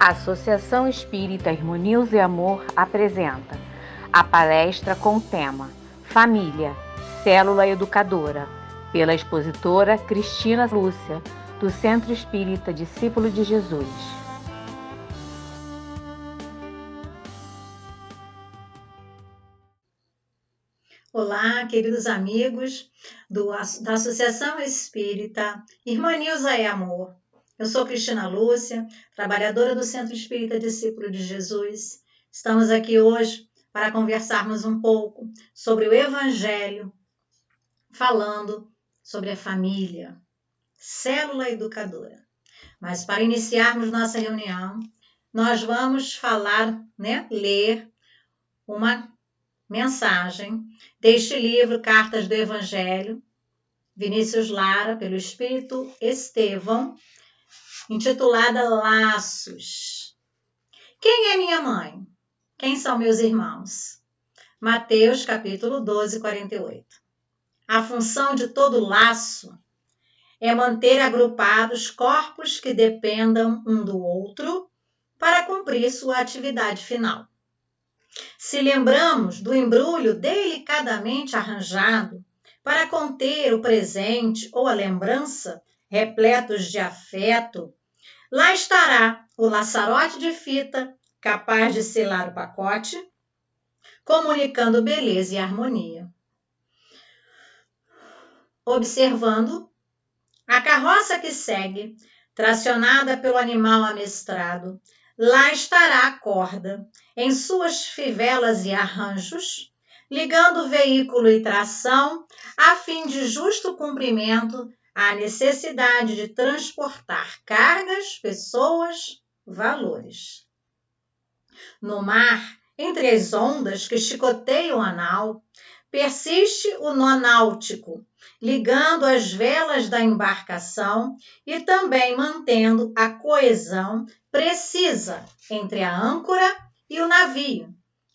A Associação Espírita Irmãos e Amor apresenta a palestra com o tema Família, Célula Educadora, pela expositora Cristina Lúcia, do Centro Espírita Discípulo de Jesus. Olá, queridos amigos da Associação Espírita Irmãos e Amor. Eu sou Cristina Lúcia, trabalhadora do Centro Espírita Discípulo de Jesus. Estamos aqui hoje para conversarmos um pouco sobre o Evangelho, falando sobre a família, célula educadora. Mas para iniciarmos nossa reunião, nós vamos ler uma mensagem deste livro, Cartas do Evangelho, Vinícius Lara, pelo Espírito Estevão, intitulada Laços. Quem é minha mãe? Quem são meus irmãos? Mateus, capítulo 12, 48. A função de todo laço é manter agrupados corpos que dependam um do outro para cumprir sua atividade final. Se lembramos do embrulho delicadamente arranjado para conter o presente ou a lembrança, repletos de afeto, lá estará o laçarote de fita capaz de selar o pacote, comunicando beleza e harmonia. Observando a carroça que segue, tracionada pelo animal amestrado, lá estará a corda, em suas fivelas e arranjos, ligando veículo e tração, a fim de justo cumprimento à necessidade de transportar cargas, pessoas, valores. No mar, entre as ondas que chicoteiam a nau, persiste o nó náutico, ligando as velas da embarcação e também mantendo a coesão precisa entre a âncora e o navio,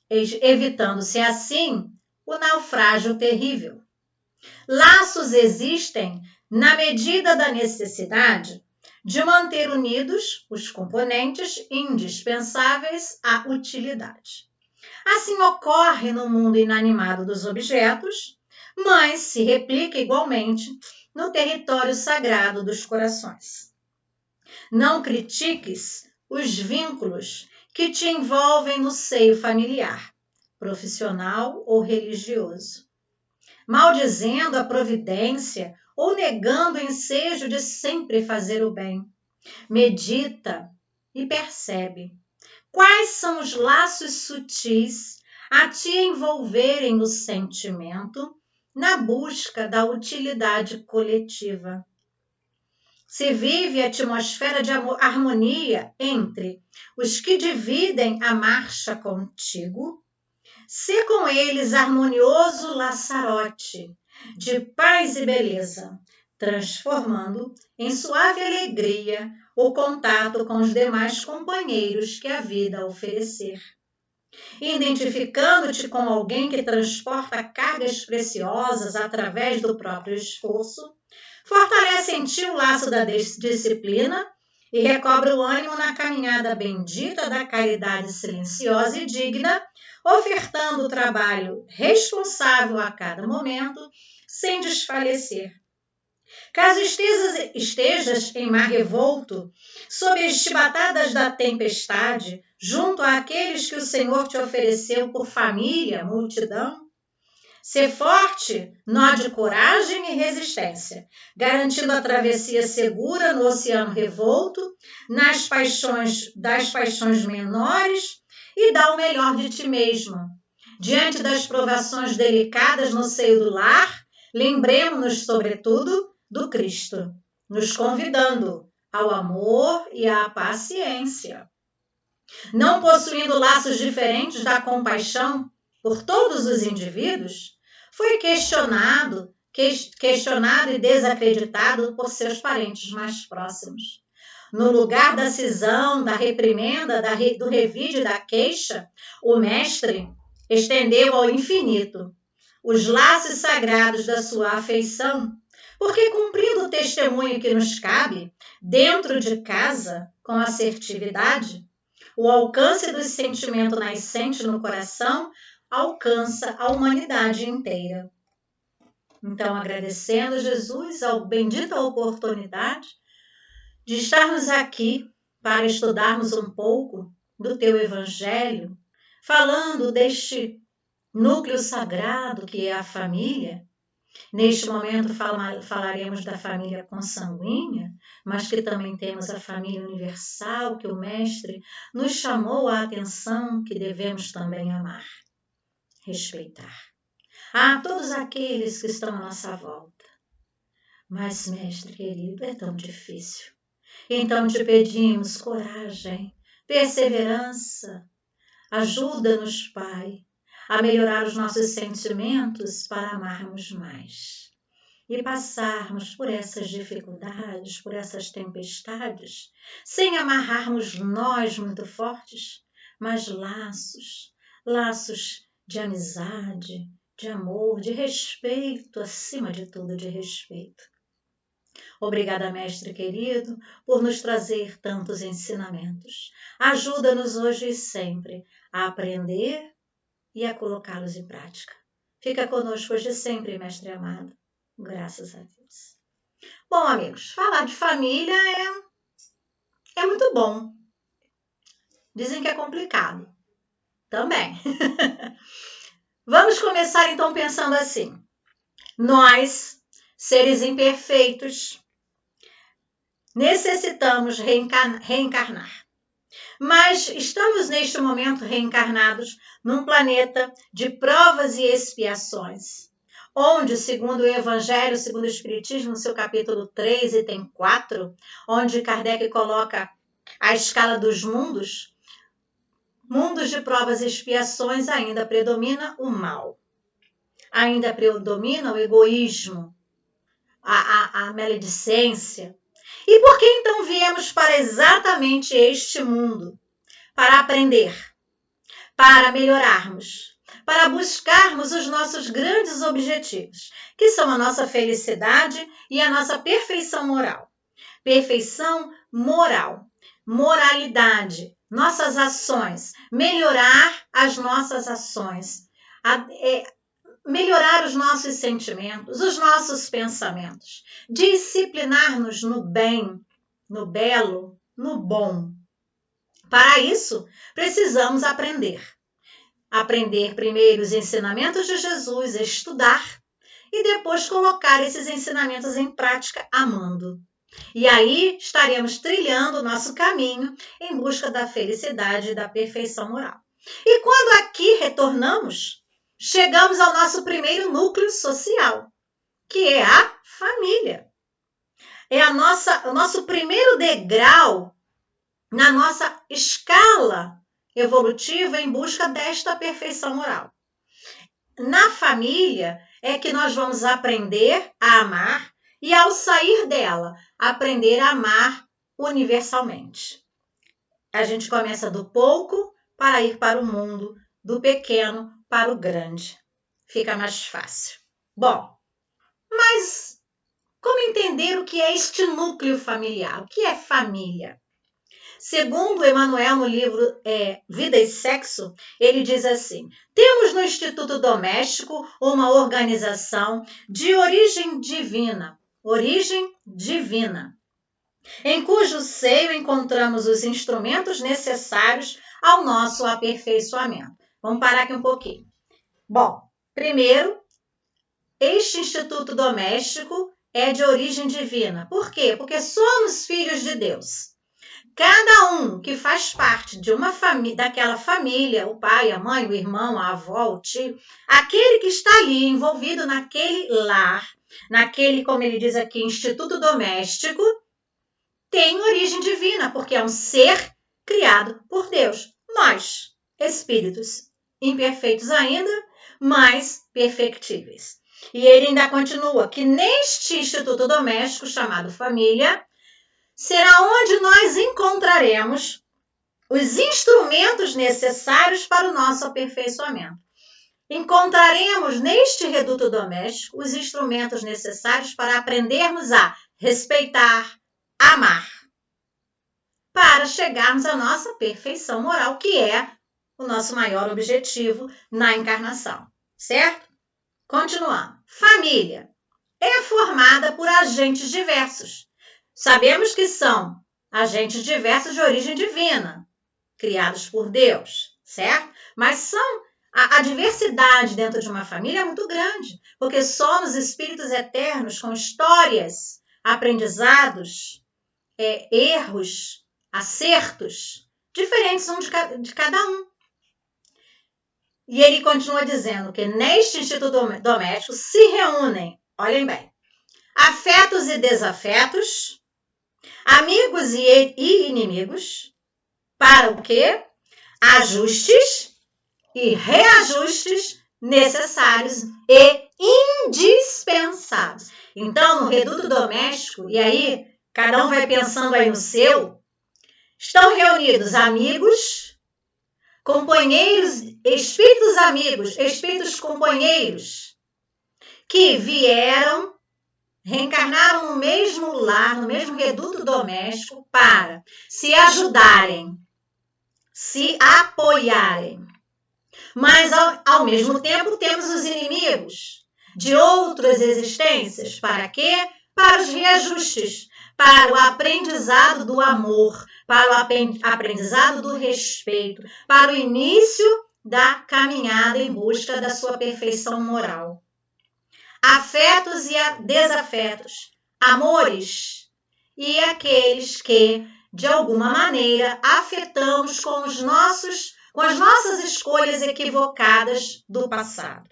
evitando-se assim o naufrágio terrível. Laços existem na medida da necessidade de manter unidos os componentes indispensáveis à utilidade. Assim ocorre no mundo inanimado dos objetos, mas se replica igualmente no território sagrado dos corações. Não critiques os vínculos que te envolvem no seio familiar, profissional ou religioso, maldizendo a providência ou negando o ensejo de sempre fazer o bem. Medita e percebe quais são os laços sutis a te envolverem no sentimento na busca da utilidade coletiva. Se vive a atmosfera de harmonia entre os que dividem a marcha contigo, sê com eles harmonioso laçarote de paz e beleza, transformando em suave alegria o contato com os demais companheiros que a vida oferecer. Identificando-te com alguém que transporta cargas preciosas através do próprio esforço, fortalece em ti o laço da disciplina e recobre o ânimo na caminhada bendita da caridade silenciosa e digna, ofertando o trabalho responsável a cada momento, sem desfalecer. Caso estejas em mar revolto, sob as chibatadas da tempestade, junto àqueles que o Senhor te ofereceu por família, multidão, sê forte, nó de coragem e resistência, garantindo a travessia segura no oceano revolto, das paixões menores, e dá o melhor de ti mesma. Diante das provações delicadas no seio do lar, lembremos-nos, sobretudo, do Cristo, nos convidando ao amor e à paciência. Não possuindo laços diferentes da compaixão por todos os indivíduos, foi questionado e desacreditado por seus parentes mais próximos. No lugar da cisão, da reprimenda, do revide e da queixa, o Mestre estendeu ao infinito os laços sagrados da sua afeição, porque cumprindo o testemunho que nos cabe, dentro de casa, com assertividade, O alcance do sentimento nascente no coração alcança a humanidade inteira. Então, agradecendo Jesus a bendita oportunidade de estarmos aqui para estudarmos um pouco do teu Evangelho, falando deste núcleo sagrado que é a família. Neste momento falaremos da família consanguínea, mas que também temos a família universal, que o Mestre nos chamou a atenção que devemos também amar, respeitar. A todos aqueles que estão à nossa volta. Mas, Mestre querido, é tão difícil. Então te pedimos coragem, perseverança. Ajuda-nos, Pai, a melhorar os nossos sentimentos para amarmos mais e passarmos por essas dificuldades, por essas tempestades, sem amarrarmos nós muito fortes, mas laços de amizade, de amor, de respeito, acima de tudo de respeito. Obrigada, Mestre querido, por nos trazer tantos ensinamentos. Ajuda-nos hoje e sempre a aprender e a colocá-los em prática. Fica conosco hoje e sempre, Mestre amado. Graças a Deus. Bom, amigos, falar de família é muito bom. Dizem que é complicado. Também. Vamos começar então pensando assim. Nós, seres imperfeitos, necessitamos reencarnar. Mas estamos neste momento reencarnados num planeta de provas e expiações, onde, segundo o Evangelho, segundo o Espiritismo, no seu capítulo 3, item 4, onde Kardec coloca a escala dos mundos de provas e expiações, ainda predomina o mal. Ainda predomina o egoísmo, a maledicência. E por que então viemos para exatamente este mundo? Para aprender, para melhorarmos, para buscarmos os nossos grandes objetivos, que são a nossa felicidade e a nossa perfeição moral. Perfeição moral, moralidade, nossas ações, melhorar as nossas ações, melhorar os nossos sentimentos, os nossos pensamentos, disciplinar-nos no bem, no belo, no bom. Para isso, precisamos aprender. Aprender primeiro os ensinamentos de Jesus, estudar, e depois colocar esses ensinamentos em prática amando. E aí estaremos trilhando o nosso caminho em busca da felicidade e da perfeição moral. E quando aqui retornamos, chegamos ao nosso primeiro núcleo social, que é a família. É o nosso primeiro degrau na nossa escala evolutiva em busca desta perfeição moral. Na família é que nós vamos aprender a amar e, ao sair dela, aprender a amar universalmente. A gente começa do pouco para ir para o mundo, do pequeno para o grande. Fica mais fácil. Bom, mas como entender o que é este núcleo familiar? O que é família? Segundo Emmanuel, no livro Vida e Sexo, ele diz assim: temos no Instituto Doméstico uma organização de origem divina, em cujo seio encontramos os instrumentos necessários ao nosso aperfeiçoamento. Vamos parar aqui um pouquinho. Bom, primeiro, este Instituto Doméstico é de origem divina. Por quê? Porque somos filhos de Deus. Cada um que faz parte de uma família, daquela família, o pai, a mãe, o irmão, a avó, o tio, aquele que está ali envolvido naquele lar, naquele, como ele diz aqui, instituto doméstico, tem origem divina, porque é um ser criado por Deus. Nós, espíritos imperfeitos ainda, mas perfectíveis. E ele ainda continua que neste instituto doméstico chamado família, será onde nós encontraremos os instrumentos necessários para o nosso aperfeiçoamento. Encontraremos neste reduto doméstico os instrumentos necessários para aprendermos a respeitar, amar. para chegarmos à nossa perfeição moral, que é o nosso maior objetivo na encarnação, certo? Continuando. Família é formada por agentes diversos. Sabemos que são agentes diversos de origem divina, criados por Deus, certo? Mas a diversidade dentro de uma família é muito grande, porque somos espíritos eternos com histórias, aprendizados, erros, acertos, diferentes de cada um. E ele continua dizendo que neste instituto doméstico se reúnem, olhem bem, afetos e desafetos, amigos e inimigos, para o quê? Ajustes e reajustes necessários e indispensáveis. Então, no reduto doméstico, e aí cada um vai pensando aí no seu, estão reunidos amigos, companheiros, espíritos amigos, espíritos companheiros, que vieram, reencarnaram no mesmo lar, no mesmo reduto doméstico, para se ajudarem, se apoiarem. Mas, ao mesmo tempo, temos os inimigos de outras existências. Para quê? Para os reajustes, para o aprendizado do amor, para o aprendizado do respeito, para o início da caminhada em busca da sua perfeição moral. Afetos e desafetos, amores e aqueles que, de alguma maneira, afetamos com as nossas escolhas equivocadas do passado.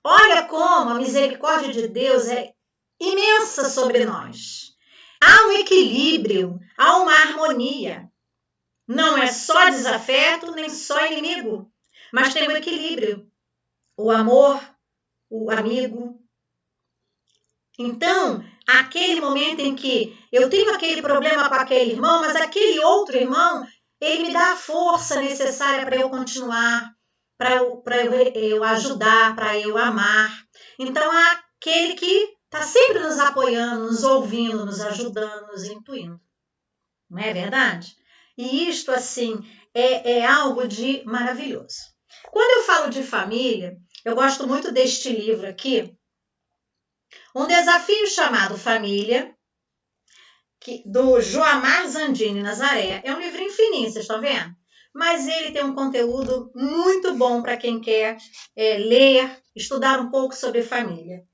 Olha como a misericórdia de Deus é imensa sobre nós. Há um equilíbrio, há uma harmonia. Não é só desafeto, nem só inimigo, mas tem um equilíbrio. O amor, o amigo. Então, aquele momento em que eu tenho aquele problema com aquele irmão, mas aquele outro irmão, ele me dá a força necessária para eu continuar, para eu ajudar, para eu amar. Então, há aquele que está sempre nos apoiando, nos ouvindo, nos ajudando, nos intuindo. Não é verdade? E isto, assim, é algo de maravilhoso. Quando eu falo de família, eu gosto muito deste livro aqui, Um Desafio Chamado Família, do Joamar Zandini Nazaré. É um livrinho fininho, vocês estão vendo? Mas ele tem um conteúdo muito bom para quem quer ler, estudar um pouco sobre família.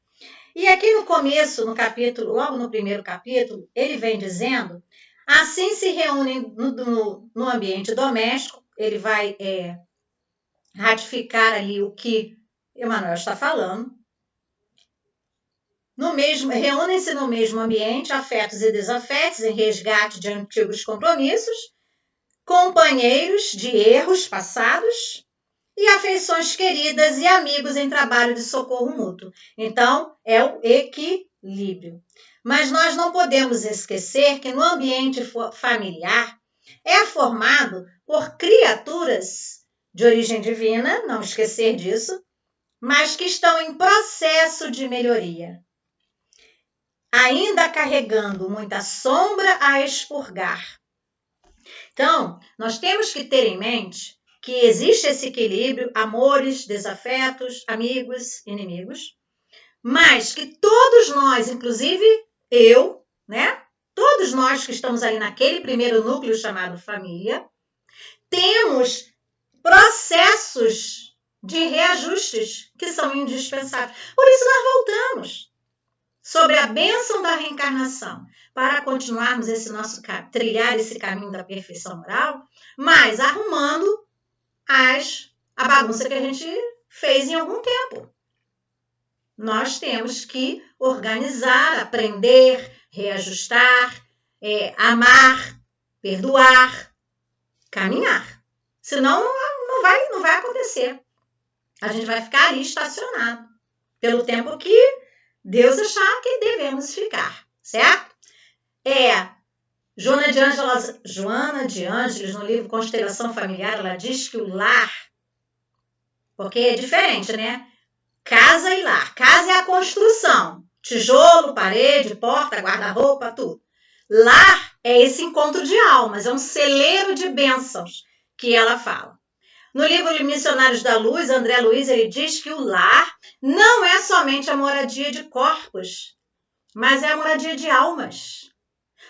E aqui no começo, no capítulo, logo no primeiro capítulo, ele vem dizendo, assim se reúnem no ambiente doméstico, ele vai ratificar ali o que Emmanuel está falando. Reúnem-se no mesmo ambiente, afetos e desafetos, em resgate de antigos compromissos, companheiros de erros passados e afeições queridas e amigos em trabalho de socorro mútuo. Então, é o equilíbrio. Mas nós não podemos esquecer que no ambiente familiar é formado por criaturas de origem divina, não esquecer disso, mas que estão em processo de melhoria, ainda carregando muita sombra a expurgar. Então, nós temos que ter em mente que existe esse equilíbrio, amores, desafetos, amigos, inimigos, mas que todos nós, inclusive eu, né? Todos nós que estamos ali naquele primeiro núcleo chamado família, temos processos de reajustes que são indispensáveis. Por isso nós voltamos sobre a bênção da reencarnação, para continuarmos trilhar esse caminho da perfeição moral, mas arrumando a bagunça que a gente fez em algum tempo. Nós temos que organizar, aprender, reajustar, amar, perdoar, caminhar. Senão não vai acontecer. A gente vai ficar ali estacionado pelo tempo que Deus achar que devemos ficar, certo? Joana de Ângeles, no livro Constelação Familiar, ela diz que o lar, porque é diferente, né? Casa e lar. Casa é a construção. Tijolo, parede, porta, guarda-roupa, tudo. lar é esse encontro de almas, é um celeiro de bênçãos que ela fala. No livro Missionários da Luz, André Luiz, ele diz que o lar não é somente a moradia de corpos, mas é a moradia de almas.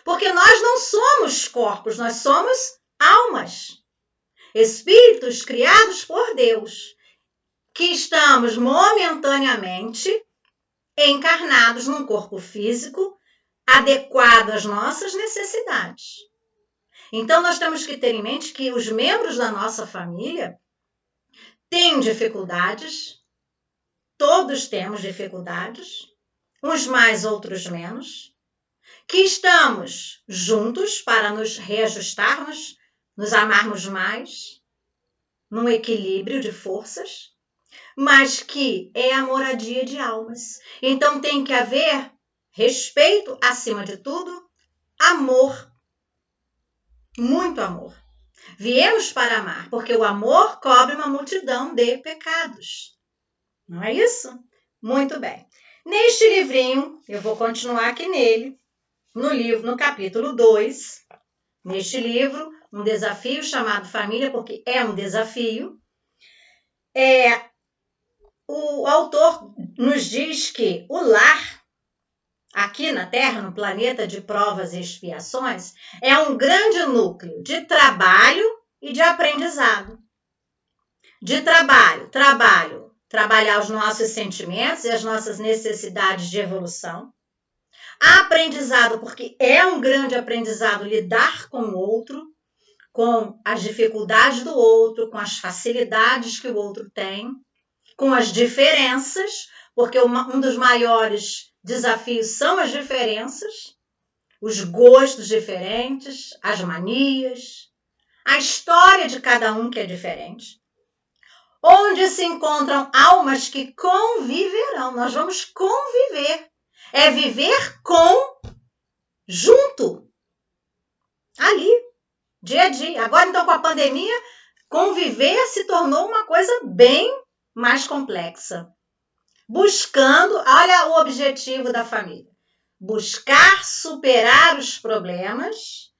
Porque nós não somos corpos, nós somos almas. Espíritos criados por Deus, que estamos momentaneamente encarnados num corpo físico adequado às nossas necessidades. Então, nós temos que ter em mente que os membros da nossa família têm dificuldades, todos temos dificuldades, uns mais, outros menos, que estamos juntos para nos reajustarmos, nos amarmos mais, num equilíbrio de forças, mas que é a moradia de almas. Então tem que haver respeito, acima de tudo, amor, muito amor. Viemos para amar, porque o amor cobre uma multidão de pecados. Não é isso? Muito bem. Neste livrinho, eu vou continuar aqui nele, no capítulo 2, neste livro, um desafio chamado Família, porque é um desafio. O autor nos diz que o lar, aqui na Terra, no planeta de provas e expiações, é um grande núcleo de trabalho e de aprendizado. De trabalhar os nossos sentimentos e as nossas necessidades de evolução. Aprendizado, porque é um grande aprendizado lidar com o outro, com as dificuldades do outro, com as facilidades que o outro tem, com as diferenças, porque um dos maiores desafios são as diferenças, os gostos diferentes, as manias, a história de cada um que é diferente. Onde se encontram almas que conviverão. Nós vamos conviver. É viver junto. Ali, dia a dia. Agora, então, com a pandemia, conviver se tornou uma coisa bem mais complexa. Buscando, olha o objetivo da família. Buscar superar os problemas,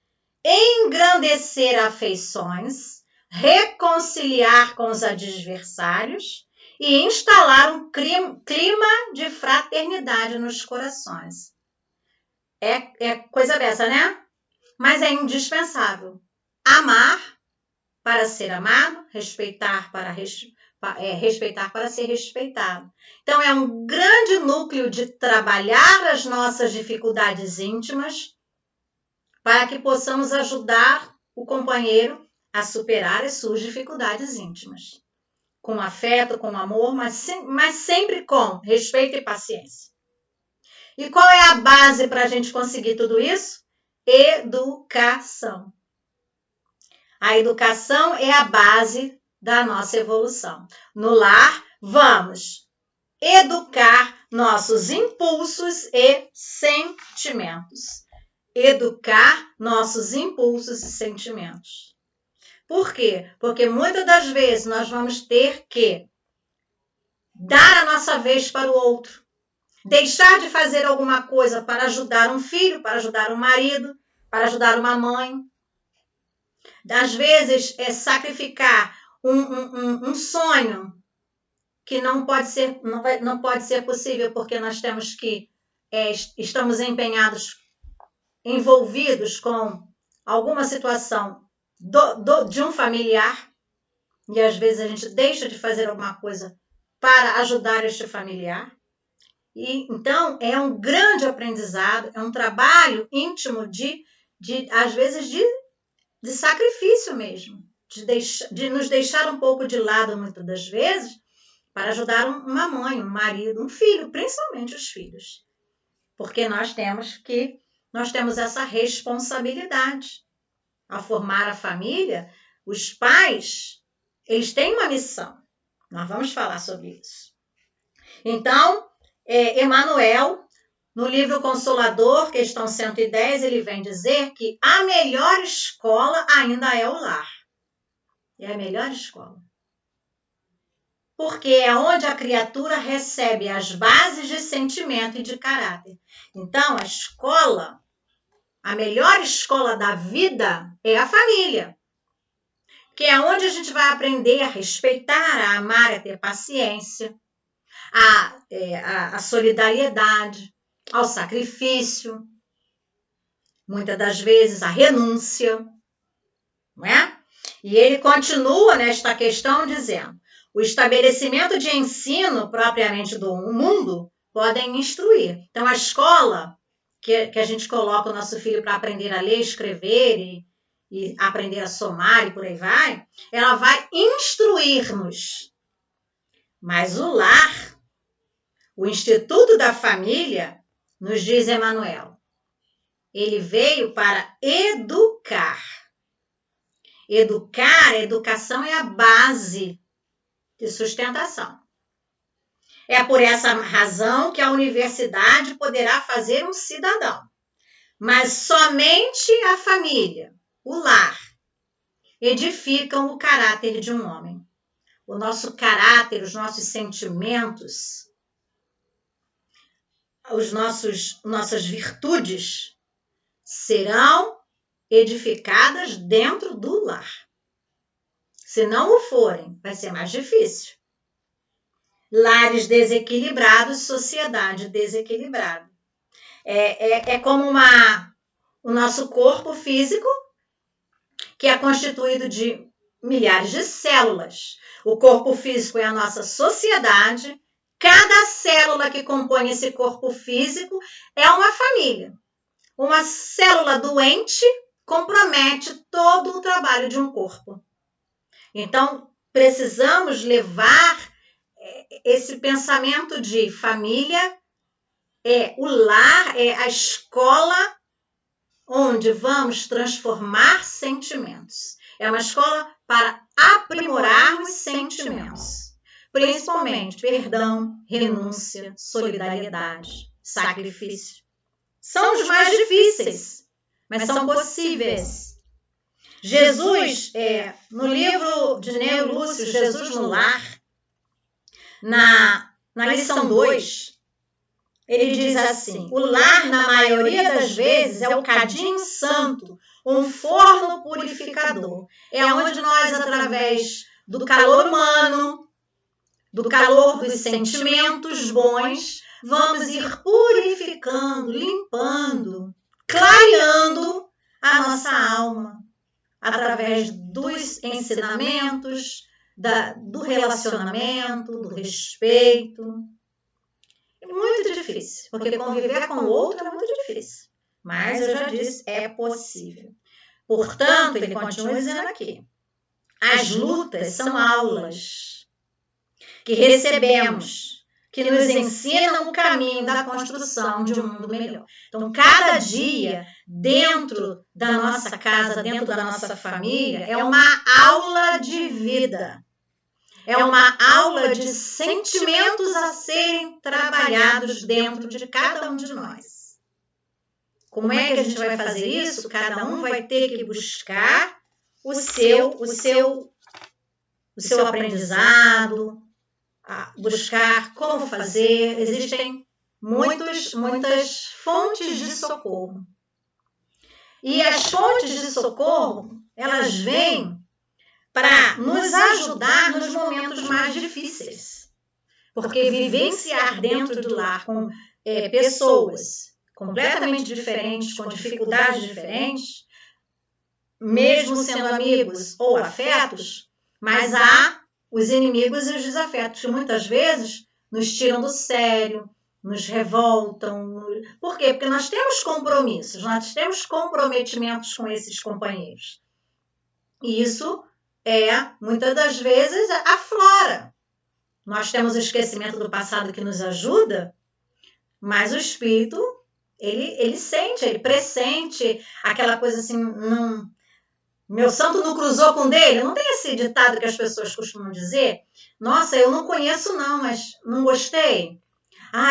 engrandecer afeições, reconciliar com os adversários e instalar um clima de fraternidade nos corações. É coisa dessa, né? Mas é indispensável. Amar para ser amado, respeitar para ser respeitado. Então, é um grande núcleo de trabalhar as nossas dificuldades íntimas para que possamos ajudar o companheiro a superar as suas dificuldades íntimas. Com afeto, com amor, mas sempre com respeito e paciência. E qual é a base para a gente conseguir tudo isso? Educação. A educação é a base da nossa evolução. No lar, vamos educar nossos impulsos e sentimentos. Educar nossos impulsos e sentimentos. Por quê? Porque muitas das vezes nós vamos ter que dar a nossa vez para o outro. Deixar de fazer alguma coisa para ajudar um filho, para ajudar um marido, para ajudar uma mãe. Às vezes, sacrificar um sonho que não pode ser possível, porque nós temos que estamos envolvidos com alguma situação de um familiar, e às vezes a gente deixa de fazer alguma coisa para ajudar este familiar. E então é um grande aprendizado, é um trabalho íntimo às vezes de sacrifício mesmo, de nos deixar um pouco de lado muitas das vezes para ajudar uma mãe, um marido, um filho, principalmente os filhos, porque nós temos essa responsabilidade. Ao formar a família, os pais, eles têm uma missão. Nós vamos falar sobre isso. Então, Emmanuel, no livro Consolador, questão 110, ele vem dizer que a melhor escola ainda é o lar. É a melhor escola. Porque é onde a criatura recebe as bases de sentimento e de caráter. Então, a escola a melhor escola da vida é a família, que é onde a gente vai aprender a respeitar, a amar, a ter paciência, a solidariedade, ao sacrifício, muitas das vezes a renúncia, não é? E ele continua nesta questão dizendo: o estabelecimento de ensino propriamente do mundo podem instruir. Então, a escola que a gente coloca o nosso filho para aprender a ler, escrever e aprender a somar e por aí vai, ela vai instruir-nos. Mas o lar, o Instituto da Família, nos diz Emmanuel, ele veio para educar. Educar, educação é a base de sustentação. É por essa razão que a universidade poderá fazer um cidadão. Mas somente a família, o lar, edificam o caráter de um homem. O nosso caráter, os nossos sentimentos, nossas virtudes serão edificadas dentro do lar. Se não o forem, vai ser mais difícil. Lares desequilibrados, sociedade desequilibrada. É como o nosso corpo físico, que é constituído de milhares de células. O corpo físico é a nossa sociedade. Cada célula que compõe esse corpo físico é uma família. Uma célula doente compromete todo o trabalho de um corpo. Então, precisamos levar esse pensamento de família, o lar, é a escola onde vamos transformar sentimentos. É uma escola para aprimorarmos sentimentos, principalmente perdão, renúncia, solidariedade, sacrifício. São os mais difíceis, mas são possíveis. Jesus, no livro de Neo Lúcio, Jesus no Lar, na lição 2, ele diz assim: o lar, na maioria das vezes, é o cadinho santo, um forno purificador. É onde nós, através do calor humano, do calor dos sentimentos bons, vamos ir purificando, limpando, clareando a nossa alma, através dos ensinamentos, do relacionamento, do respeito. É muito difícil, porque conviver com o outro é muito difícil. Mas eu já disse, é possível. Portanto, ele continua dizendo aqui, as lutas são aulas que recebemos, que nos ensinam o caminho da construção de um mundo melhor. Então, cada dia, dentro da nossa casa, dentro da nossa família, é uma aula de vida. É uma aula de sentimentos a serem trabalhados dentro de cada um de nós. Como é que a gente vai fazer isso? Cada um vai ter que buscar o seu aprendizado, buscar como fazer. Existem muitas fontes de socorro. E as fontes de socorro, elas vêm para nos ajudar nos momentos mais difíceis. Porque vivenciar dentro do lar com pessoas completamente diferentes, com dificuldades diferentes, mesmo sendo amigos ou afetos, mas há os inimigos e os desafetos que muitas vezes nos tiram do sério, nos revoltam. Por quê? Porque nós temos compromissos, nós temos comprometimentos com esses companheiros. E isso muitas das vezes, aflora. Nós temos o esquecimento do passado que nos ajuda, mas o espírito, ele sente, ele pressente aquela coisa assim, meu santo não cruzou com o dele. Não tem esse ditado que as pessoas costumam dizer? Nossa, eu não conheço não, mas não gostei.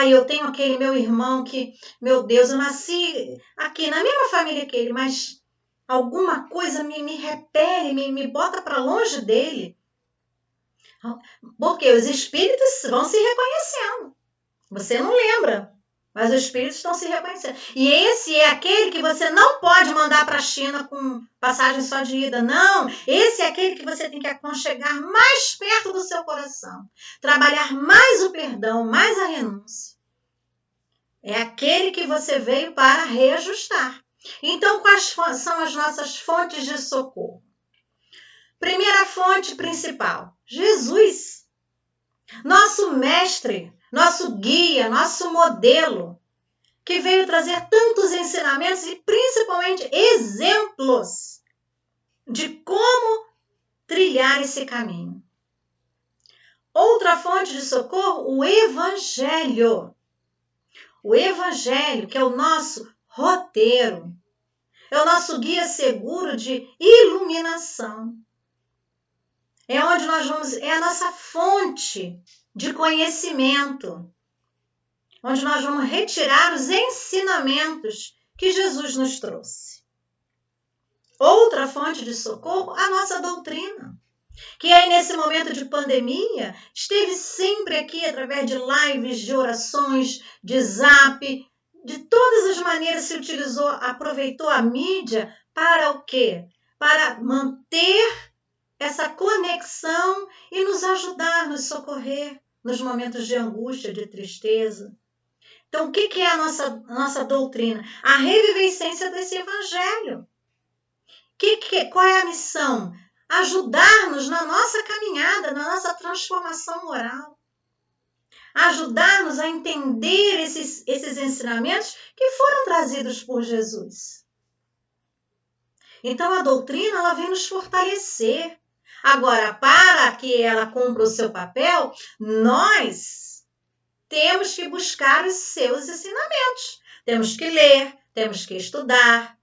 Eu tenho aquele meu irmão que, meu Deus, eu nasci aqui na mesma família que ele, mas alguma coisa me repele, me bota para longe dele. Porque os espíritos vão se reconhecendo. Você não lembra Mas os espíritos estão se reconhecendo. E esse é aquele que você não pode mandar para a China com passagem só de ida. Não, esse é aquele que você tem que aconchegar mais perto do seu coração. Trabalhar mais o perdão, mais a renúncia. É aquele que você veio para reajustar. Então, quais são as nossas fontes de socorro? Primeira fonte principal, Jesus. Nosso mestre, nosso guia, nosso modelo, que veio trazer tantos ensinamentos e principalmente exemplos de como trilhar esse caminho. Outra fonte de socorro, o Evangelho. O Evangelho, que é o nosso roteiro, é o nosso guia seguro de iluminação. É onde nós vamos, é a nossa fonte de conhecimento, onde nós vamos retirar os ensinamentos que Jesus nos trouxe. Outra fonte de socorro, a nossa doutrina, que aí nesse momento de pandemia, esteve sempre aqui através de lives, de orações, de zap, de todas as maneiras se utilizou, aproveitou a mídia para o quê? Para manter essa conexão e nos ajudar, nos socorrer nos momentos de angústia, de tristeza. Então, o que é a nossa doutrina? A revivescência desse evangelho. Qual é a missão? Ajudar-nos na nossa caminhada, na nossa transformação moral. Ajudar-nos a entender esses ensinamentos que foram trazidos por Jesus. Então, a doutrina ela vem nos fortalecer. Agora, para que ela cumpra o seu papel, nós temos que buscar os seus ensinamentos. Temos que ler, temos que estudar,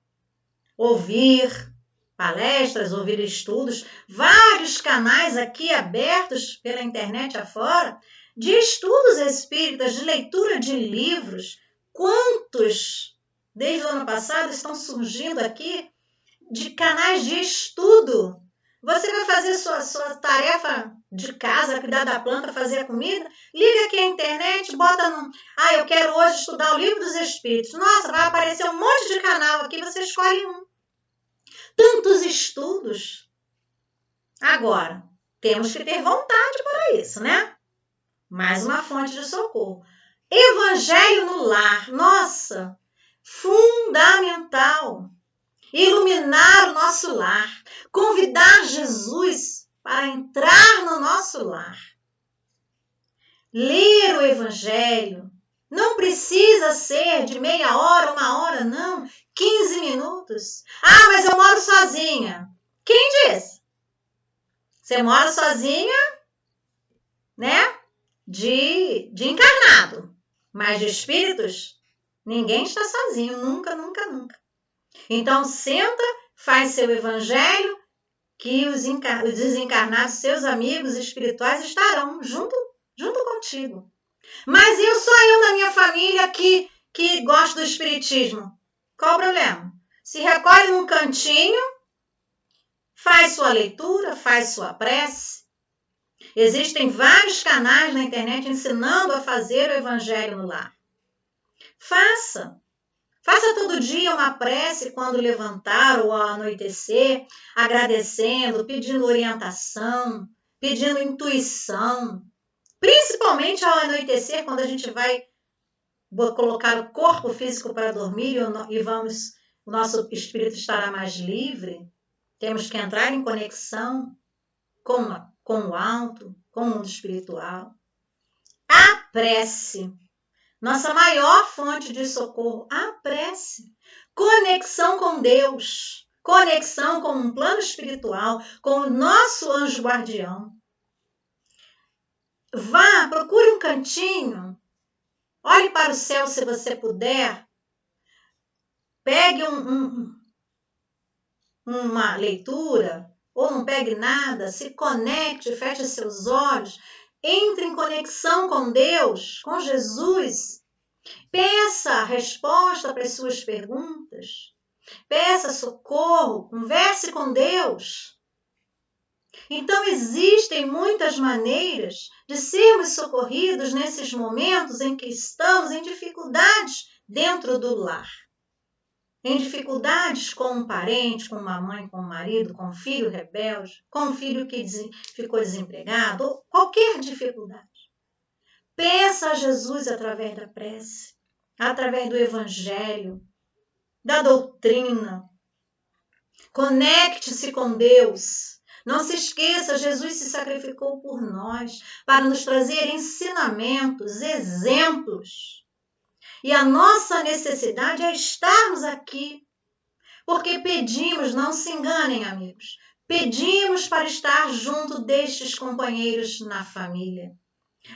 ouvir palestras, ouvir estudos, vários canais aqui abertos pela internet afora, de estudos espíritas, de leitura de livros. Quantos, desde o ano passado, estão surgindo aqui de canais de estudo? Você vai fazer sua tarefa de casa, cuidar da planta, fazer a comida, liga aqui a internet, bota no... eu quero hoje estudar o Livro dos Espíritos. Nossa, vai aparecer um monte de canal aqui, você escolhe um. Tantos estudos. Agora, temos que ter vontade para isso, né? Mais uma fonte de socorro. Evangelho no lar. Nossa, fundamental. Iluminar o nosso lar. Convidar Jesus para entrar no nosso lar. Ler o Evangelho. Não precisa ser de meia hora, 1 hora, não. 15 minutos. Mas eu moro sozinha. Quem disse? Você mora sozinha, né? De encarnado. Mas de espíritos, ninguém está sozinho. Nunca, nunca, nunca. Então, senta, faz seu evangelho, que os desencarnados, seus amigos espirituais, estarão junto contigo. Mas sou eu da minha família que gosto do espiritismo. Qual o problema? Se recolhe num cantinho, faz sua leitura, faz sua prece. Existem vários canais na internet ensinando a fazer o evangelho no lar. Faça todo dia uma prece quando levantar ou ao anoitecer, agradecendo, pedindo orientação, pedindo intuição. Principalmente ao anoitecer, quando a gente vai colocar o corpo físico para dormir e o nosso espírito estará mais livre. Temos que entrar em conexão com o alto, com o mundo espiritual. A prece. Nossa maior fonte de socorro, a prece. Conexão com Deus. Conexão com um plano espiritual, com o nosso anjo guardião. Vá, procure um cantinho. Olhe para o céu se você puder. Pegue uma leitura, ou não pegue nada, se conecte, feche seus olhos. Entre em conexão com Deus, com Jesus. Peça a resposta para as suas perguntas. Peça socorro, converse com Deus. Então, existem muitas maneiras de sermos socorridos nesses momentos em que estamos em dificuldades dentro do lar. Em dificuldades com um parente, com uma mãe, com um marido, com um filho rebelde, com um filho que ficou desempregado, ou qualquer dificuldade. Peça a Jesus através da prece, através do evangelho, da doutrina. Conecte-se com Deus. Não se esqueça, Jesus se sacrificou por nós para nos trazer ensinamentos, exemplos. E a nossa necessidade é estarmos aqui. Porque pedimos, não se enganem, amigos, pedimos para estar junto destes companheiros na família.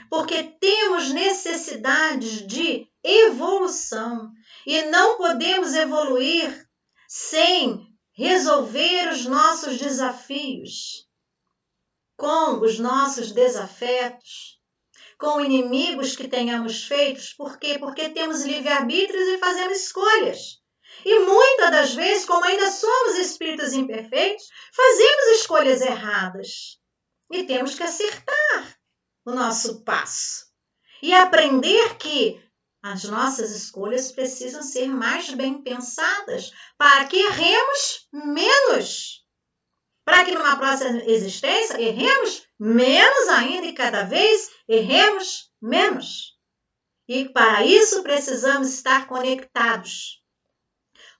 Porque temos necessidades de evolução e não podemos evoluir sem resolver os nossos desafios com os nossos desafetos, com inimigos que tenhamos feitos. Por quê? Porque temos livre-arbítrio e fazemos escolhas. E muitas das vezes, como ainda somos espíritos imperfeitos, fazemos escolhas erradas. E temos que acertar o nosso passo. E aprender que as nossas escolhas precisam ser mais bem pensadas para que erremos menos. Para que numa próxima existência erremos menos ainda e cada vez erremos menos. E para isso precisamos estar conectados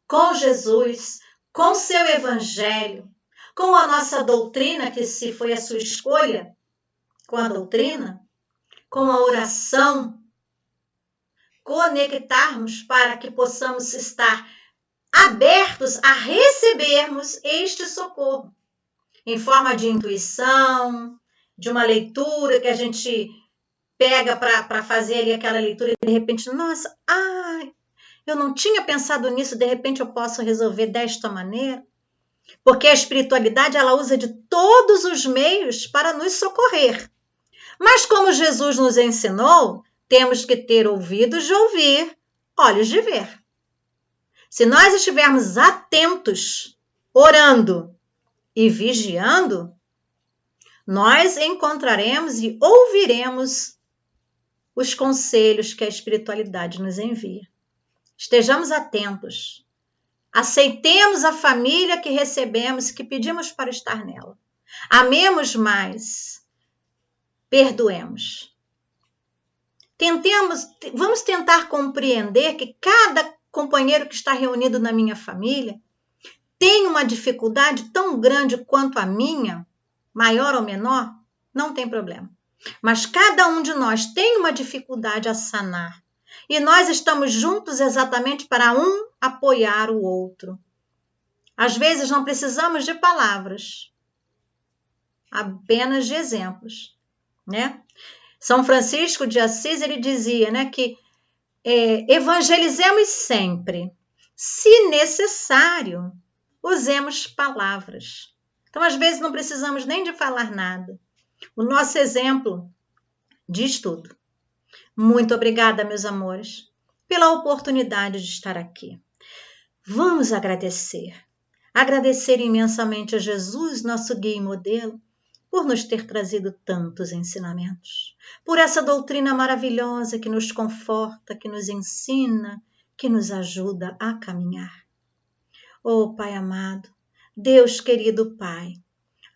com Jesus, com seu evangelho, com a nossa doutrina, que se foi a sua escolha, com a doutrina, com a oração, conectarmos para que possamos estar abertos a recebermos este socorro, em forma de intuição, de uma leitura que a gente pega para fazer ali aquela leitura e de repente, nossa, eu não tinha pensado nisso, de repente eu posso resolver desta maneira. Porque a espiritualidade, ela usa de todos os meios para nos socorrer. Mas como Jesus nos ensinou, temos que ter ouvidos de ouvir, olhos de ver. Se nós estivermos atentos, orando e vigiando, nós encontraremos e ouviremos os conselhos que a espiritualidade nos envia. Estejamos atentos. Aceitemos a família que recebemos, que pedimos para estar nela. Amemos mais. Perdoemos. Vamos tentar compreender que cada companheiro que está reunido na minha família tem uma dificuldade tão grande quanto a minha, maior ou menor, não tem problema. Mas cada um de nós tem uma dificuldade a sanar. E nós estamos juntos exatamente para um apoiar o outro. Às vezes não precisamos de palavras, apenas de exemplos, né? São Francisco de Assis, ele dizia, né, que evangelizemos sempre. Se necessário, usemos palavras. Então, às vezes, não precisamos nem de falar nada. O nosso exemplo diz tudo. Muito obrigada, meus amores, pela oportunidade de estar aqui. Vamos agradecer. Agradecer imensamente a Jesus, nosso guia e modelo, por nos ter trazido tantos ensinamentos, por essa doutrina maravilhosa que nos conforta, que nos ensina, que nos ajuda a caminhar. Oh, Pai amado, Deus querido Pai,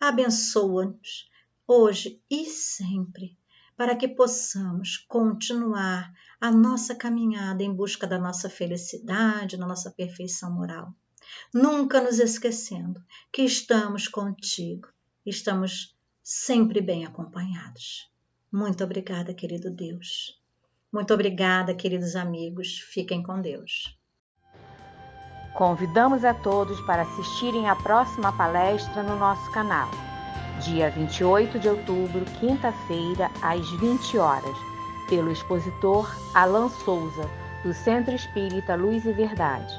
abençoa-nos hoje e sempre, para que possamos continuar a nossa caminhada em busca da nossa felicidade, da nossa perfeição moral. Nunca nos esquecendo que estamos contigo, estamos sempre bem acompanhados. Muito obrigada, querido Deus. Muito obrigada, queridos amigos. Fiquem com Deus. Convidamos a todos para assistirem à próxima palestra no nosso canal, dia 28 de outubro, quinta-feira, às 20 horas, pelo expositor Alan Souza, do Centro Espírita Luz e Verdade,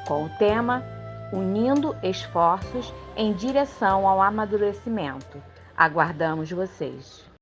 com o tema Unindo Esforços em Direção ao Amadurecimento. Aguardamos vocês!